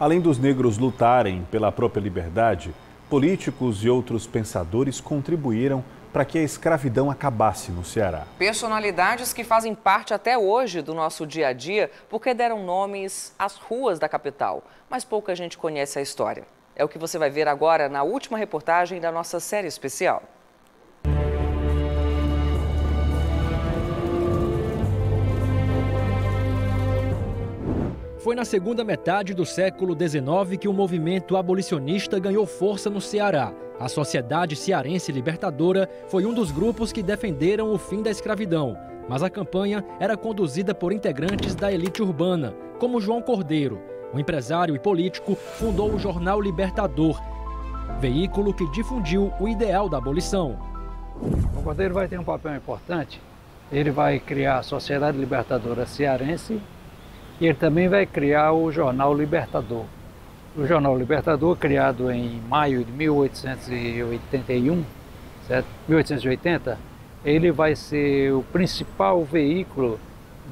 Além dos negros lutarem pela própria liberdade, políticos e outros pensadores contribuíram para que a escravidão acabasse no Ceará. Personalidades que fazem parte até hoje do nosso dia a dia porque deram nomes às ruas da capital, mas pouca gente conhece a história. É o que você vai ver agora na última reportagem da nossa série especial. Foi na segunda metade do século XIX que o movimento abolicionista ganhou força no Ceará. A Sociedade Cearense Libertadora foi um dos grupos que defenderam o fim da escravidão. Mas a campanha era conduzida por integrantes da elite urbana, como João Cordeiro. O empresário e político fundou o jornal Libertador, veículo que difundiu o ideal da abolição. O Cordeiro vai ter um papel importante. Ele vai criar a Sociedade Libertadora Cearense e ele também vai criar o jornal Libertador. O jornal Libertador, criado em maio de 1881, certo? 1880, ele vai ser o principal veículo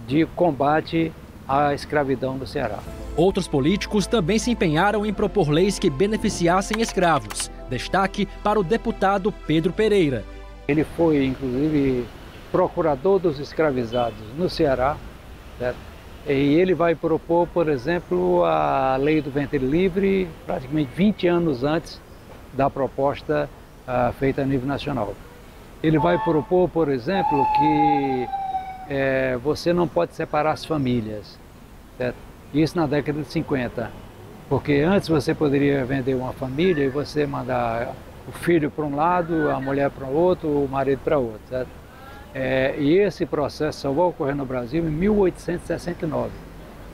de combate à escravidão no Ceará. Outros políticos também se empenharam em propor leis que beneficiassem escravos. Destaque para o deputado Pedro Pereira. Ele foi, inclusive, procurador dos escravizados no Ceará, certo? E ele vai propor, por exemplo, a lei do ventre livre praticamente 20 anos antes da proposta feita a nível nacional. Ele vai propor, por exemplo, que você não pode separar as famílias, certo? Isso na década de 50, porque antes você poderia vender uma família e você mandar o filho para um lado, a mulher para o outro, o marido para outro, certo? E esse processo só vai ocorrer no Brasil em 1869.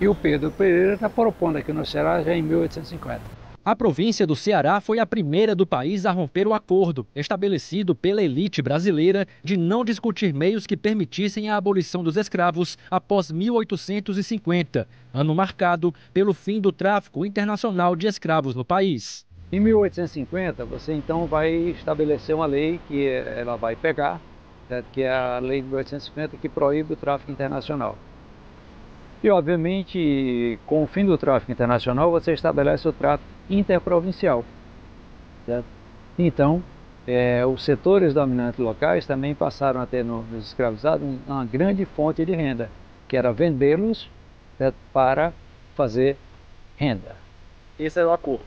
E o Pedro Pereira está propondo aqui no Ceará já em 1850. A província do Ceará foi a primeira do país a romper o acordo estabelecido pela elite brasileira de não discutir meios que permitissem a abolição dos escravos após 1850, ano marcado pelo fim do tráfico internacional de escravos no país. Em 1850, você então vai estabelecer uma lei que ela vai pegar, que é a lei de 1850, que proíbe o tráfico internacional. E, obviamente, com o fim do tráfico internacional, você estabelece o tráfico interprovincial, certo? Então, os setores dominantes locais também passaram a ter nos escravizados uma grande fonte de renda, que era vendê-los, certo, para fazer renda. Esse é o acordo.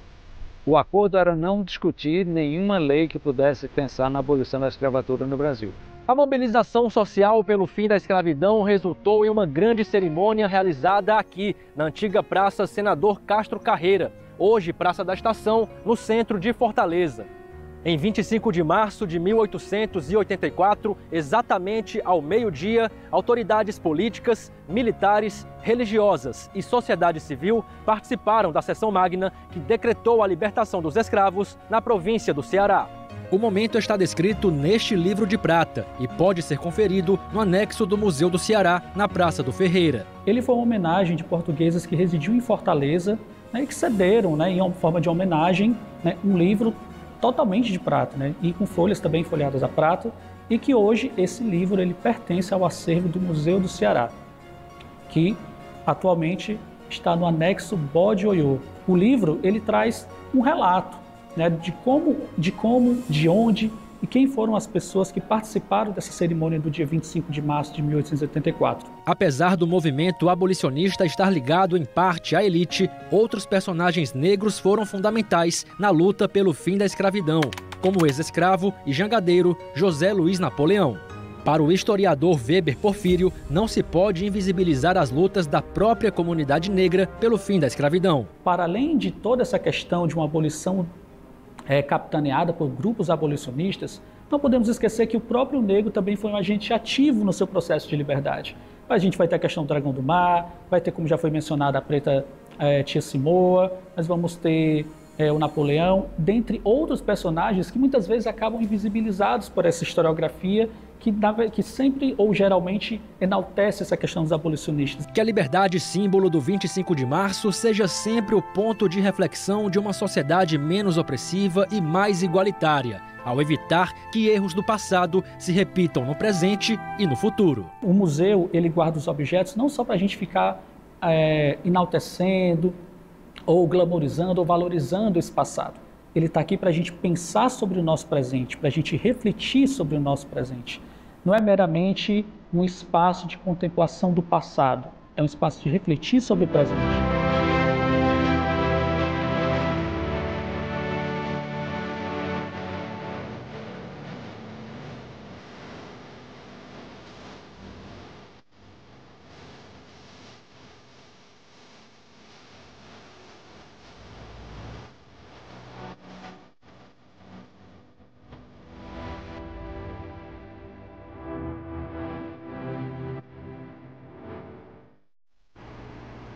O acordo era não discutir nenhuma lei que pudesse pensar na abolição da escravatura no Brasil. A mobilização social pelo fim da escravidão resultou em uma grande cerimônia realizada aqui, na antiga Praça Senador Castro Carreira, hoje Praça da Estação, no centro de Fortaleza. Em 25 de março de 1884, exatamente ao meio-dia, autoridades políticas, militares, religiosas e sociedade civil participaram da sessão magna que decretou a libertação dos escravos na província do Ceará. O momento está descrito neste livro de prata e pode ser conferido no anexo do Museu do Ceará, na Praça do Ferreira. Ele foi uma homenagem de portugueses que residiam em Fortaleza, né, e que cederam, né, em forma de homenagem, né, um livro totalmente de prata, né, e com folhas também folheadas a prata, e que hoje esse livro ele pertence ao acervo do Museu do Ceará, que atualmente está no anexo Bode Oiô. O livro ele traz um relato, né, de onde e quem foram as pessoas que participaram dessa cerimônia do dia 25 de março de 1884. Apesar do movimento abolicionista estar ligado em parte à elite, outros personagens negros foram fundamentais na luta pelo fim da escravidão, como o ex-escravo e jangadeiro José Luiz Napoleão. Para o historiador Weber Porfírio, não se pode invisibilizar as lutas da própria comunidade negra pelo fim da escravidão. Para além de toda essa questão de uma abolição capitaneada por grupos abolicionistas, não podemos esquecer que o próprio negro também foi um agente ativo no seu processo de liberdade. A gente vai ter a questão do Dragão do Mar, vai ter, como já foi mencionado, a preta Tia Simoa, nós vamos ter o Napoleão, dentre outros personagens que muitas vezes acabam invisibilizados por essa historiografia que sempre ou geralmente enaltece essa questão dos abolicionistas. Que a liberdade, símbolo do 25 de março, seja sempre o ponto de reflexão de uma sociedade menos opressiva e mais igualitária, ao evitar que erros do passado se repitam no presente e no futuro. O museu ele guarda os objetos não só para a gente ficar enaltecendo ou glamorizando ou valorizando esse passado. Ele está aqui para a gente pensar sobre o nosso presente, para a gente refletir sobre o nosso presente. Não é meramente um espaço de contemplação do passado, é um espaço de refletir sobre o presente.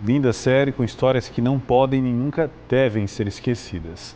Linda série com histórias que não podem nem nunca devem ser esquecidas.